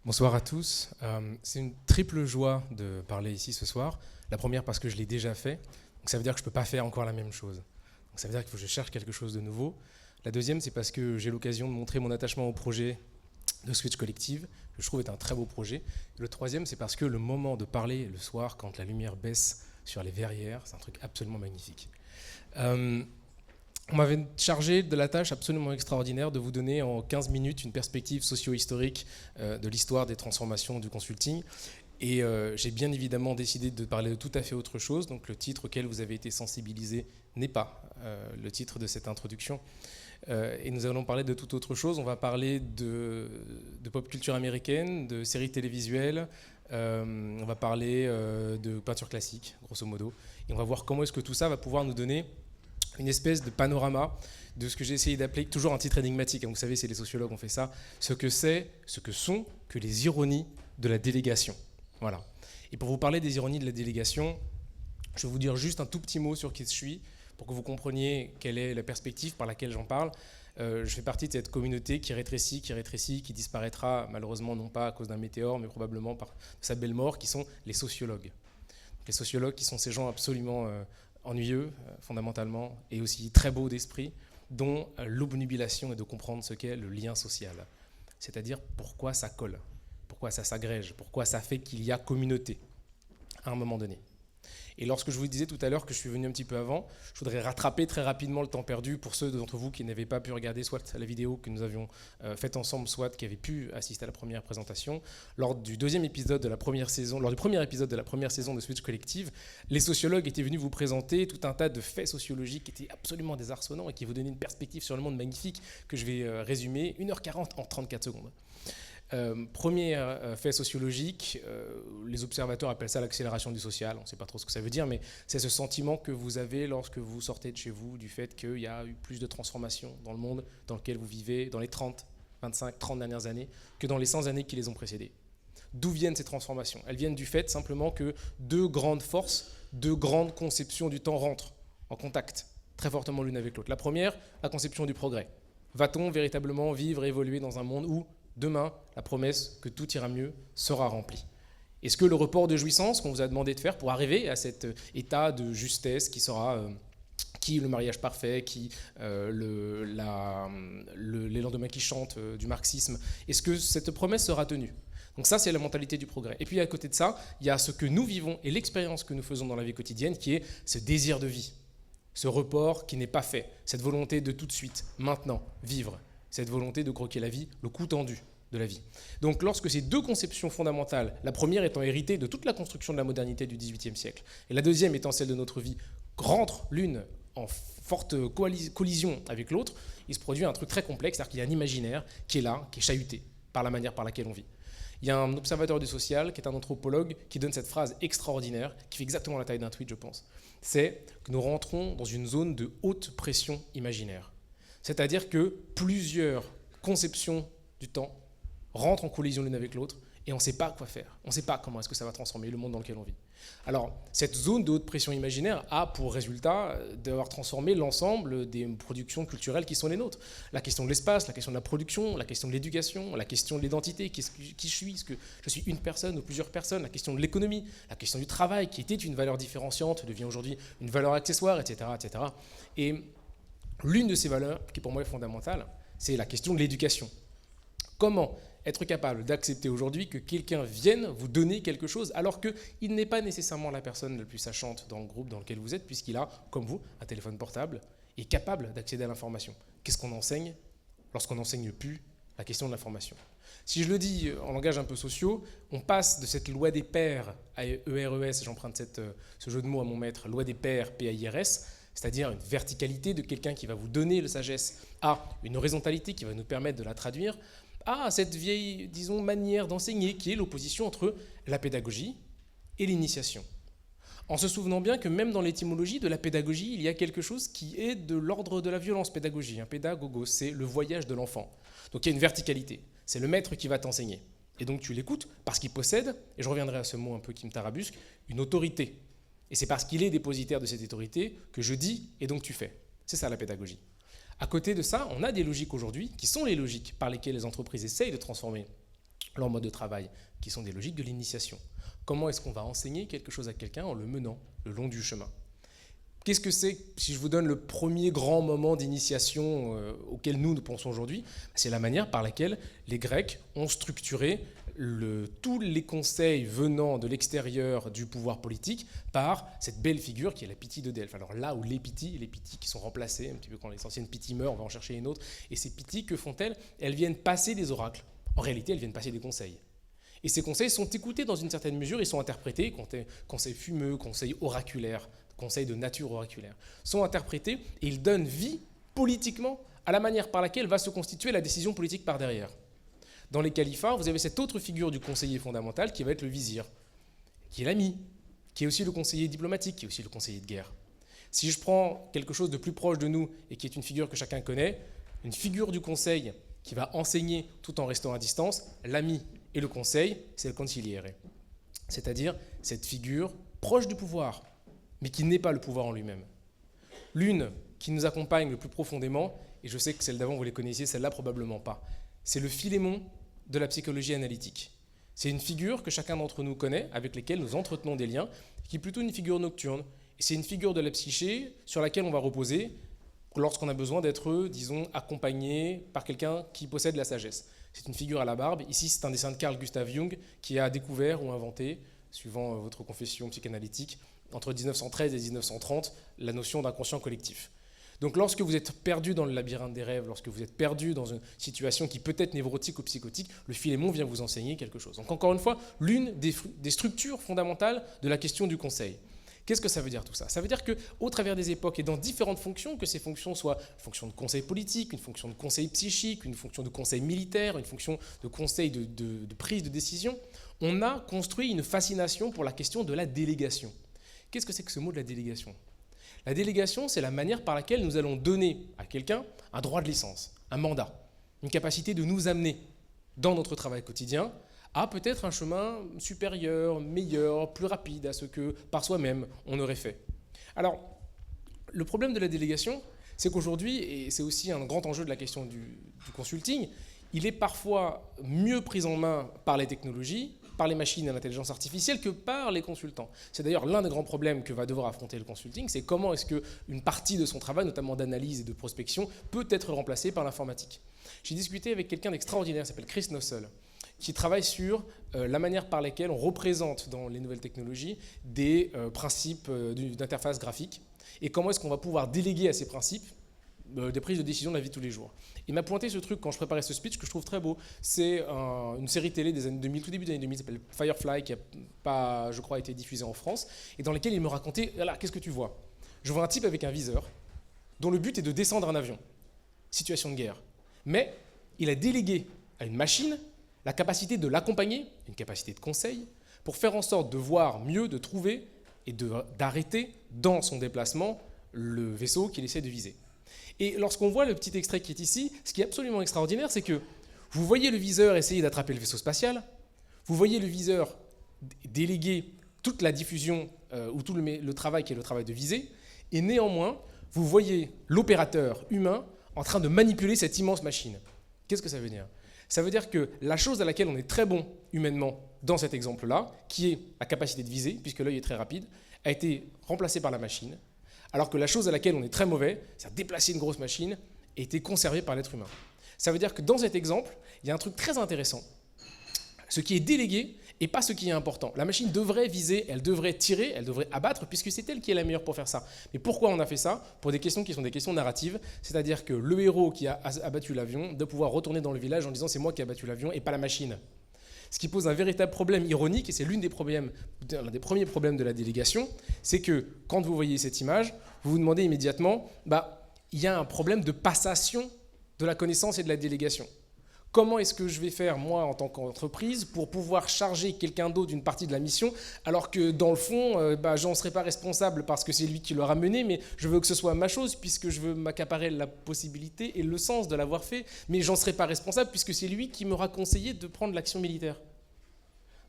Bonsoir à tous. C'est une triple joie de parler ici ce soir. La première parce que je l'ai déjà fait, donc ça veut dire que je ne peux pas faire encore la même chose. Donc ça veut dire qu'il faut que je cherche quelque chose de nouveau. La deuxième, c'est parce que j'ai l'occasion de montrer mon attachement au projet de Switch Collective, que je trouve est un très beau projet. Et le troisième, c'est parce que le moment de parler le soir, quand la lumière baisse sur les verrières, c'est un truc absolument magnifique. Euh, on m'avait chargé de la tâche absolument extraordinaire de vous donner en 15 minutes une perspective socio-historique de l'histoire des transformations du consulting. Et j'ai bien évidemment décidé de parler de tout à fait autre chose. Donc le titre auquel vous avez été sensibilisé n'est pas le titre de cette introduction. Et nous allons parler de toute autre chose. On va parler de pop culture américaine, de séries télévisuelles. On va parler de peinture classique, grosso modo. Et on va voir comment est-ce que tout ça va pouvoir nous donner une espèce de panorama de ce que j'ai essayé d'appeler, toujours un titre énigmatique, hein, vous savez, c'est les sociologues qui ont fait ça, ce que sont que les ironies de la délégation. Voilà. Et pour vous parler des ironies de la délégation, je vais vous dire juste un tout petit mot sur qui je suis, pour que vous compreniez quelle est la perspective par laquelle j'en parle. Je fais partie de cette communauté qui rétrécit, qui disparaîtra malheureusement non pas à cause d'un météore, mais probablement par sa belle mort, qui sont les sociologues. Les sociologues qui sont ces gens absolument ennuyeux, fondamentalement, et aussi très beaux d'esprit, dont l'obnubilation est de comprendre ce qu'est le lien social. C'est-à-dire pourquoi ça colle, pourquoi ça s'agrège, pourquoi ça fait qu'il y a communauté à un moment donné. Et lorsque je vous disais tout à l'heure que je suis venu un petit peu avant, je voudrais rattraper très rapidement le temps perdu pour ceux d'entre vous qui n'avaient pas pu regarder soit la vidéo que nous avions faite ensemble, soit qui avaient pu assister à la première présentation. Lors du deuxième épisode de la première saison, lors du premier épisode de la première saison de Switch Collective, les sociologues étaient venus vous présenter tout un tas de faits sociologiques qui étaient absolument désarçonnants et qui vous donnaient une perspective sur le monde magnifique que je vais résumer 1h40 en 34 secondes. Premier fait sociologique, les observateurs appellent ça l'accélération du social, on ne sait pas trop ce que ça veut dire, mais c'est ce sentiment que vous avez lorsque vous sortez de chez vous du fait qu'il y a eu plus de transformations dans le monde dans lequel vous vivez dans les 30, 25, 30 dernières années que dans les 100 années qui les ont précédées. D'où viennent ces transformations? Elles viennent du fait simplement que deux grandes forces, deux grandes conceptions du temps rentrent en contact très fortement l'une avec l'autre. La première, la conception du progrès. Va-t-on véritablement vivre et évoluer dans un monde où demain, la promesse que tout ira mieux sera remplie? Est-ce que le report de jouissance qu'on vous a demandé de faire pour arriver à cet état de justesse qui sera qui le mariage parfait, qui les lendemains qui chantent du marxisme, est-ce que cette promesse sera tenue? Donc ça, c'est la mentalité du progrès. Et puis à côté de ça, il y a ce que nous vivons et l'expérience que nous faisons dans la vie quotidienne, qui est ce désir de vie, ce report qui n'est pas fait, cette volonté de tout de suite, maintenant, vivre, cette volonté de croquer la vie, le coup tendu de la vie. Donc lorsque ces deux conceptions fondamentales, la première étant héritée de toute la construction de la modernité du XVIIIe siècle, et la deuxième étant celle de notre vie, rentrent l'une en forte collision avec l'autre, il se produit un truc très complexe, c'est-à-dire qu'il y a un imaginaire qui est là, qui est chahuté par la manière par laquelle on vit. Il y a un observateur du social, qui est un anthropologue, qui donne cette phrase extraordinaire, qui fait exactement la taille d'un tweet, je pense. C'est que nous rentrons dans une zone de haute pression imaginaire. C'est-à-dire que plusieurs conceptions du temps rentrent en collision l'une avec l'autre et on ne sait pas quoi faire. On ne sait pas comment est-ce que ça va transformer le monde dans lequel on vit. Alors, cette zone de haute pression imaginaire a pour résultat d'avoir transformé l'ensemble des productions culturelles qui sont les nôtres. La question de l'espace, la question de la production, la question de l'éducation, la question de l'identité, qui je suis, est-ce que je suis une personne ou plusieurs personnes, la question de l'économie, la question du travail, qui était une valeur différenciante, devient aujourd'hui une valeur accessoire, etc., etc. Et l'une de ces valeurs, qui pour moi est fondamentale, c'est la question de l'éducation. Comment être capable d'accepter aujourd'hui que quelqu'un vienne vous donner quelque chose alors qu'il n'est pas nécessairement la personne la plus sachante dans le groupe dans lequel vous êtes, puisqu'il a, comme vous, un téléphone portable et est capable d'accéder à l'information. Qu'est-ce qu'on enseigne lorsqu'on n'enseigne plus la question de l'information? Si je le dis en langage un peu sociaux, on passe de cette loi des pairs à ERES, j'emprunte ce jeu de mots à mon maître, loi des pairs, PAIRS, c'est-à-dire une verticalité de quelqu'un qui va vous donner la sagesse, à une horizontalité qui va nous permettre de la traduire, à cette vieille, disons, manière d'enseigner qui est l'opposition entre la pédagogie et l'initiation. En se souvenant bien que même dans l'étymologie de la pédagogie, il y a quelque chose qui est de l'ordre de la violence pédagogie. Un pédagogo, c'est le voyage de l'enfant. Donc il y a une verticalité. C'est le maître qui va t'enseigner. Et donc tu l'écoutes parce qu'il possède, et je reviendrai à ce mot un peu qui me tarabusque, une autorité. Et c'est parce qu'il est dépositaire de cette autorité que je dis et donc tu fais. C'est ça la pédagogie. À côté de ça, on a des logiques aujourd'hui qui sont les logiques par lesquelles les entreprises essayent de transformer leur mode de travail, qui sont des logiques de l'initiation. Comment est-ce qu'on va enseigner quelque chose à quelqu'un en le menant le long du chemin? Qu'est-ce que c'est, si je vous donne le premier grand moment d'initiation auquel nous pensons aujourd'hui? C'est la manière par laquelle les Grecs ont structuré tous les conseils venant de l'extérieur du pouvoir politique par cette belle figure qui est la Pythie de Delphes. Alors là où les Pythies qui sont remplacées, un petit peu quand les anciennes Pythies meurent, on va en chercher une autre, et ces Pythies, que font-elles? Elles viennent passer des oracles. En réalité, elles viennent passer des conseils. Et ces conseils sont écoutés dans une certaine mesure, ils sont interprétés, conseils fumeux, conseils oraculaires, conseils de nature oraculaire, sont interprétés et ils donnent vie politiquement à la manière par laquelle va se constituer la décision politique par derrière. Dans les califats, vous avez cette autre figure du conseiller fondamental qui va être le vizir, qui est l'ami, qui est aussi le conseiller diplomatique, qui est aussi le conseiller de guerre. Si je prends quelque chose de plus proche de nous et qui est une figure que chacun connaît, une figure du conseil qui va enseigner tout en restant à distance, l'ami et le conseil, c'est le consigliere, c'est-à-dire cette figure proche du pouvoir, mais qui n'est pas le pouvoir en lui-même. L'une qui nous accompagne le plus profondément, et je sais que celle d'avant vous les connaissiez, celle-là probablement pas, c'est le Philémon de la psychologie analytique. C'est une figure que chacun d'entre nous connaît, avec laquelle nous entretenons des liens, qui est plutôt une figure nocturne. Et c'est une figure de la psyché sur laquelle on va reposer lorsqu'on a besoin d'être, disons, accompagné par quelqu'un qui possède la sagesse. C'est une figure à la barbe. Ici, c'est un dessin de Carl Gustav Jung qui a découvert ou inventé, suivant votre confession psychanalytique, entre 1913 et 1930, la notion d'inconscient collectif. Donc lorsque vous êtes perdu dans le labyrinthe des rêves, lorsque vous êtes perdu dans une situation qui peut être névrotique ou psychotique, le Philémon vient vous enseigner quelque chose. Donc encore une fois, l'une des structures fondamentales de la question du conseil. Qu'est-ce que ça veut dire tout ça? Ça veut dire qu'au travers des époques et dans différentes fonctions, que ces fonctions soient une fonction de conseil politique, une fonction de conseil psychique, une fonction de conseil militaire, une fonction de conseil de prise de décision, on a construit une fascination pour la question de la délégation. Qu'est-ce que c'est que ce mot de la délégation? La délégation, c'est la manière par laquelle nous allons donner à quelqu'un un droit de licence, un mandat, une capacité de nous amener dans notre travail quotidien à peut-être un chemin supérieur, meilleur, plus rapide à ce que par soi-même on aurait fait. Alors, le problème de la délégation, c'est qu'aujourd'hui, et c'est aussi un grand enjeu de la question du consulting, il est parfois mieux pris en main par les technologies, par les machines et l'intelligence artificielle que par les consultants. C'est d'ailleurs l'un des grands problèmes que va devoir affronter le consulting, c'est comment est-ce qu'une partie de son travail, notamment d'analyse et de prospection, peut être remplacée par l'informatique. J'ai discuté avec quelqu'un d'extraordinaire, qui s'appelle Chris Nossel, qui travaille sur la manière par laquelle on représente dans les nouvelles technologies des principes d'interface graphique et comment est-ce qu'on va pouvoir déléguer à ces principes des prises de décision de la vie de tous les jours. Il m'a pointé ce truc quand je préparais ce speech que je trouve très beau. C'est une série télé des années 2000, tout début des années 2000, qui s'appelle Firefly, qui n'a pas, je crois, été diffusée en France, et dans laquelle il me racontait, voilà, qu'est-ce que tu vois? Je vois un type avec un viseur, dont le but est de descendre un avion. Situation de guerre. Mais il a délégué à une machine la capacité de l'accompagner, une capacité de conseil, pour faire en sorte de voir mieux, de trouver et d'arrêter dans son déplacement le vaisseau qu'il essaie de viser. Et lorsqu'on voit le petit extrait qui est ici, ce qui est absolument extraordinaire, c'est que vous voyez le viseur essayer d'attraper le vaisseau spatial, vous voyez le viseur déléguer toute la diffusion ou tout le travail qui est le travail de visée, et néanmoins, vous voyez l'opérateur humain en train de manipuler cette immense machine. Qu'est-ce que ça veut dire? Ça veut dire que la chose à laquelle on est très bon humainement dans cet exemple-là, qui est la capacité de viser, puisque l'œil est très rapide, a été remplacée par la machine, alors que la chose à laquelle on est très mauvais, c'est-à-dire déplacer une grosse machine, a été conservée par l'être humain. Ça veut dire que dans cet exemple, il y a un truc très intéressant. Ce qui est délégué et pas ce qui est important. La machine devrait viser, elle devrait tirer, elle devrait abattre, puisque c'est elle qui est la meilleure pour faire ça. Mais pourquoi on a fait ça? Pour des questions qui sont des questions narratives, c'est-à-dire que le héros qui a abattu l'avion doit pouvoir retourner dans le village en disant c'est moi qui ai abattu l'avion et pas la machine. Ce qui pose un véritable problème ironique, et c'est l'un des premiers problèmes de la délégation, c'est que quand vous voyez cette image, vous vous demandez immédiatement, il y a un problème de passation de la connaissance et de la délégation. Comment est-ce que je vais faire, moi, en tant qu'entreprise, pour pouvoir charger quelqu'un d'autre d'une partie de la mission, alors que, dans le fond, j'en serai pas responsable parce que c'est lui qui l'aura mené, mais je veux que ce soit ma chose, puisque je veux m'accaparer la possibilité et le sens de l'avoir fait, mais j'en serai pas responsable, puisque c'est lui qui m'aura conseillé de prendre l'action militaire.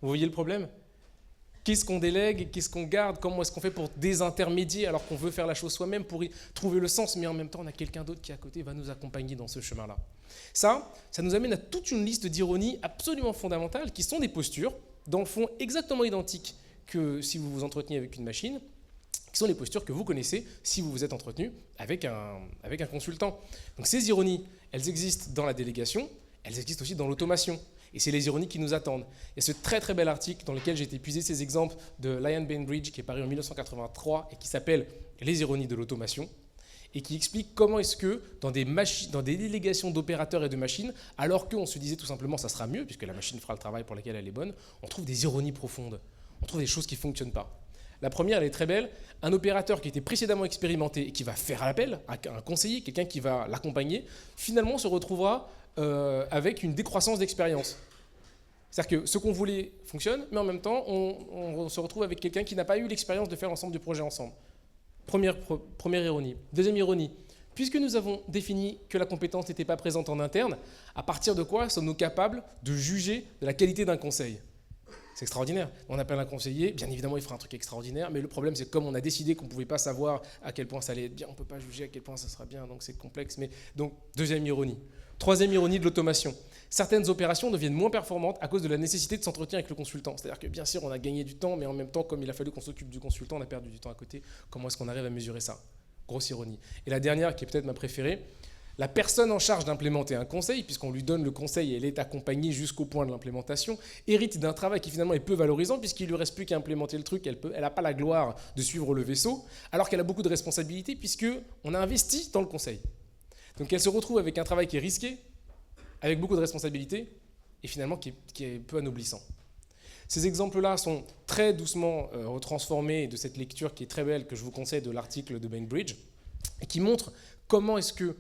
Vous voyez le problème? Qu'est-ce qu'on délègue? Qu'est-ce qu'on garde? Comment est-ce qu'on fait pour désintermédier alors qu'on veut faire la chose soi-même, pour y trouver le sens, mais en même temps, on a quelqu'un d'autre qui, à côté, va nous accompagner dans ce chemin-là. Ça nous amène à toute une liste d'ironies absolument fondamentales qui sont des postures, dans le fond exactement identiques que si vous vous entreteniez avec une machine, qui sont les postures que vous connaissez si vous vous êtes entretenu avec un consultant. Donc ces ironies, elles existent dans la délégation, elles existent aussi dans l'automation. Et c'est les ironies qui nous attendent. Il y a ce très très bel article dans lequel j'ai épuisé ces exemples de Lyon Bainbridge qui est paru en 1983 et qui s'appelle « Les ironies de l'automation » et qui explique comment est-ce que dans des délégations d'opérateurs et de machines, alors qu'on se disait tout simplement ça sera mieux puisque la machine fera le travail pour lequel elle est bonne, on trouve des ironies profondes, on trouve des choses qui ne fonctionnent pas. La première, elle est très belle. Un opérateur qui était précédemment expérimenté et qui va faire l'appel, un conseiller, quelqu'un qui va l'accompagner, finalement se retrouvera avec une décroissance d'expérience. C'est-à-dire que ce qu'on voulait fonctionne, mais en même temps, on se retrouve avec quelqu'un qui n'a pas eu l'expérience de faire l'ensemble du projet ensemble. Première ironie. Deuxième ironie. Puisque nous avons défini que la compétence n'était pas présente en interne, à partir de quoi sommes-nous capables de juger de la qualité d'un conseil ? C'est extraordinaire. On appelle un conseiller, bien évidemment il fera un truc extraordinaire, mais le problème c'est que comme on a décidé qu'on ne pouvait pas savoir à quel point ça allait être bien, on ne peut pas juger à quel point ça sera bien, donc c'est complexe. Donc deuxième ironie. Troisième ironie de l'automation. Certaines opérations deviennent moins performantes à cause de la nécessité de s'entretenir avec le consultant. C'est-à-dire que bien sûr on a gagné du temps, mais en même temps comme il a fallu qu'on s'occupe du consultant, on a perdu du temps à côté. Comment est-ce qu'on arrive à mesurer ça ? Grosse ironie. Et la dernière, qui est peut-être ma préférée, la personne en charge d'implémenter un conseil, puisqu'on lui donne le conseil et elle est accompagnée jusqu'au point de l'implémentation, hérite d'un travail qui finalement est peu valorisant, puisqu'il ne lui reste plus qu'à implémenter le truc, elle n'a pas la gloire de suivre le vaisseau, alors qu'elle a beaucoup de responsabilités, puisqu'on a investi dans le conseil. Donc elle se retrouve avec un travail qui est risqué, avec beaucoup de responsabilités, et finalement qui est peu anoblissant. Ces exemples-là sont très doucement retransformés de cette lecture qui est très belle, que je vous conseille de l'article de Bainbridge, et qui montre comment est-ce que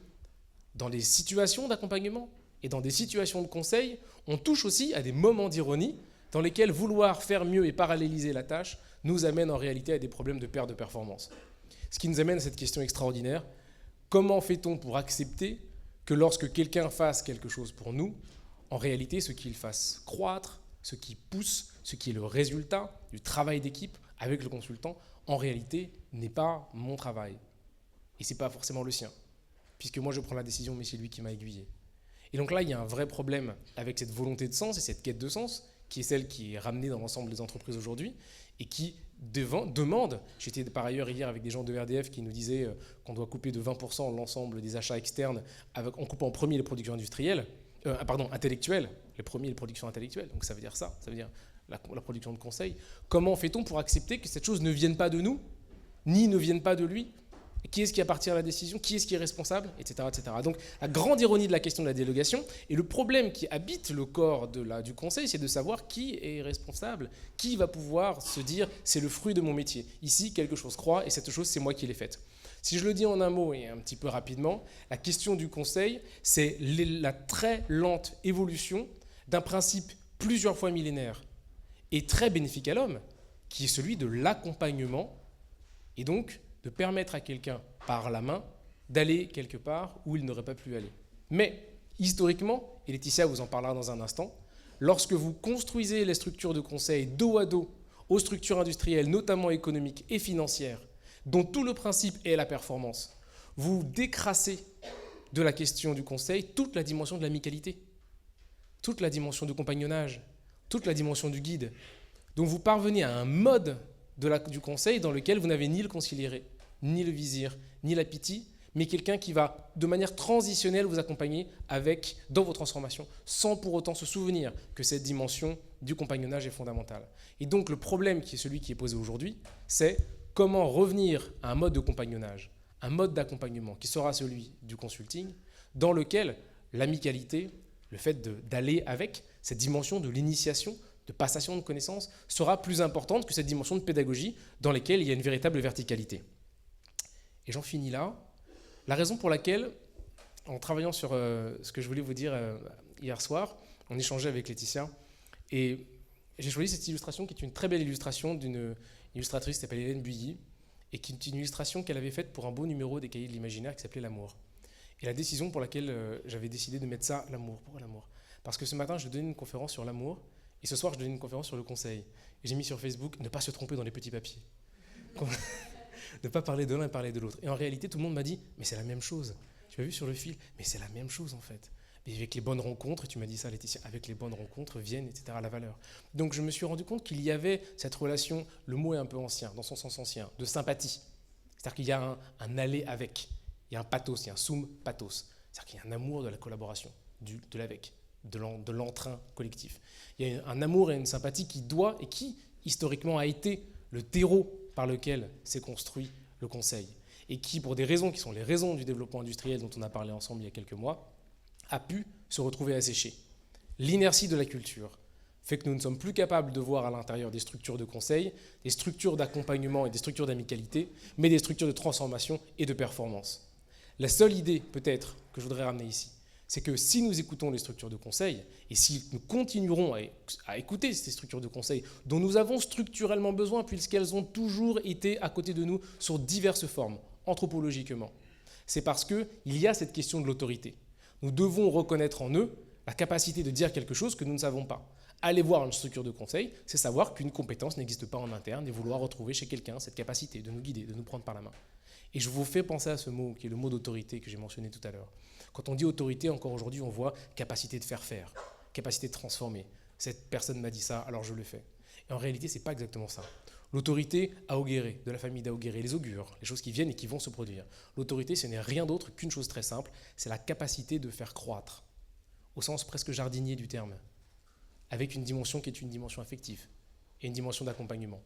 dans les situations d'accompagnement et dans des situations de conseil, on touche aussi à des moments d'ironie dans lesquels vouloir faire mieux et paralléliser la tâche nous amène en réalité à des problèmes de perte de performance. Ce qui nous amène à cette question extraordinaire, comment fait-on pour accepter que lorsque quelqu'un fasse quelque chose pour nous, en réalité ce qu'il fasse croître, ce qui pousse, ce qui est le résultat du travail d'équipe avec le consultant, en réalité n'est pas mon travail et ce n'est pas forcément le sien. Puisque moi je prends la décision, mais c'est lui qui m'a aiguillé. Et donc là, il y a un vrai problème avec cette volonté de sens et cette quête de sens, qui est celle qui est ramenée dans l'ensemble des entreprises aujourd'hui, et qui demande, j'étais par ailleurs hier avec des gens de RDF qui nous disaient qu'on doit couper de 20% l'ensemble des achats externes en coupant en premier les productions intellectuelles, les premiers les productions intellectuelles, donc ça veut dire ça, ça veut dire la production de conseils. Comment fait-on pour accepter que cette chose ne vienne pas de nous, ni ne vienne pas de lui ? Qui est-ce qui appartient à la décision ? Qui est-ce qui est responsable ? Etc., etc. Donc la grande ironie de la question de la délégation et le problème qui habite le corps du conseil, c'est de savoir qui est responsable, qui va pouvoir se dire c'est le fruit de mon métier. Ici, quelque chose croît et cette chose, c'est moi qui l'ai faite. Si je le dis en un mot et un petit peu rapidement, la question du conseil, c'est la très lente évolution d'un principe plusieurs fois millénaire et très bénéfique à l'homme, qui est celui de l'accompagnement et donc de permettre à quelqu'un, par la main, d'aller quelque part où il n'aurait pas pu aller. Mais, historiquement, et Laetitia vous en parlera dans un instant, lorsque vous construisez les structures de conseil dos à dos aux structures industrielles, notamment économiques et financières, dont tout le principe est la performance, vous décrassez de la question du conseil toute la dimension de l'amicalité, toute la dimension du compagnonnage, toute la dimension du guide. Donc vous parvenez à un mode du conseil dans lequel vous n'avez ni le conciliéré, ni le vizir, ni la pitié, mais quelqu'un qui va de manière transitionnelle vous accompagner dans vos transformations, sans pour autant se souvenir que cette dimension du compagnonnage est fondamentale. Et donc le problème qui est celui qui est posé aujourd'hui, c'est comment revenir à un mode de compagnonnage, un mode d'accompagnement qui sera celui du consulting, dans lequel l'amicalité, le fait d'aller avec cette dimension de l'initiation, de passation de connaissances, sera plus importante que cette dimension de pédagogie dans laquelle il y a une véritable verticalité. Et j'en finis là. La raison pour laquelle, en travaillant sur ce que je voulais vous dire hier soir, on échangeait avec Laetitia, et j'ai choisi cette illustration qui est une très belle illustration d'une illustratrice qui s'appelle Hélène Builly, et qui est une illustration qu'elle avait faite pour un beau numéro des Cahiers de l'Imaginaire qui s'appelait L'amour. Et la décision pour laquelle j'avais décidé de mettre ça, l'amour. Pourquoi l'amour ? Parce que ce matin, je donnais une conférence sur l'amour, et ce soir, je donnais une conférence sur le conseil. Et j'ai mis sur Facebook, ne pas se tromper dans les petits papiers. Ne pas parler de l'un et parler de l'autre. Et en réalité, tout le monde m'a dit, mais c'est la même chose. Tu as vu sur le fil ? Mais c'est la même chose en fait. Et avec les bonnes rencontres, et tu m'as dit ça Laetitia, avec les bonnes rencontres viennent, etc., la valeur. Donc je me suis rendu compte qu'il y avait cette relation, le mot est un peu ancien, dans son sens ancien, de sympathie. C'est-à-dire qu'il y a un aller avec, il y a un pathos, il y a un sum pathos. C'est-à-dire qu'il y a un amour de la collaboration, de l'avec, de l'entrain collectif. Il y a un amour et une sympathie qui doit et qui, historiquement, a été le terreau par lequel s'est construit le Conseil. Et qui, pour des raisons qui sont les raisons du développement industriel dont on a parlé ensemble il y a quelques mois, a pu se retrouver asséché. L'inertie de la culture fait que nous ne sommes plus capables de voir à l'intérieur des structures de conseil, des structures d'accompagnement et des structures d'amicalité, mais des structures de transformation et de performance. La seule idée, peut-être, que je voudrais ramener ici, c'est que si nous écoutons les structures de conseil, et si nous continuerons à écouter ces structures de conseil dont nous avons structurellement besoin, puisqu'elles ont toujours été à côté de nous sur diverses formes, anthropologiquement, c'est parce qu'il y a cette question de l'autorité. Nous devons reconnaître en eux la capacité de dire quelque chose que nous ne savons pas. Aller voir une structure de conseil, c'est savoir qu'une compétence n'existe pas en interne et vouloir retrouver chez quelqu'un cette capacité de nous guider, de nous prendre par la main. Et je vous fais penser à ce mot, qui est le mot d'autorité que j'ai mentionné tout à l'heure. Quand on dit autorité, encore aujourd'hui, on voit capacité de faire, capacité de transformer. Cette personne m'a dit ça, alors je le fais. Et en réalité, ce n'est pas exactement ça. L'autorité Aogéré, de la famille d'Aogéré, les augures, les choses qui viennent et qui vont se produire. L'autorité, ce n'est rien d'autre qu'une chose très simple, c'est la capacité de faire croître, au sens presque jardinier du terme, avec une dimension qui est une dimension affective et une dimension d'accompagnement.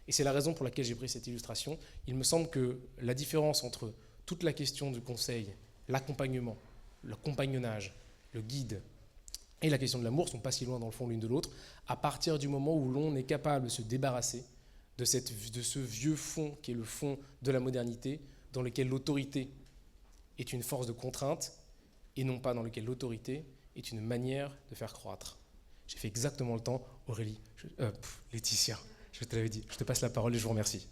Et c'est la raison pour laquelle j'ai pris cette illustration. Il me semble que la différence entre toute la question du conseil, l'accompagnement, le compagnonnage, le guide et la question de l'amour ne sont pas si loin dans le fond l'une de l'autre, à partir du moment où l'on est capable de se débarrasser de ce vieux fond qui est le fond de la modernité, dans lequel l'autorité est une force de contrainte et non pas dans lequel l'autorité est une manière de faire croître. J'ai fait exactement le temps. Aurélie, Laetitia, je te l'avais dit, je te passe la parole et je vous remercie.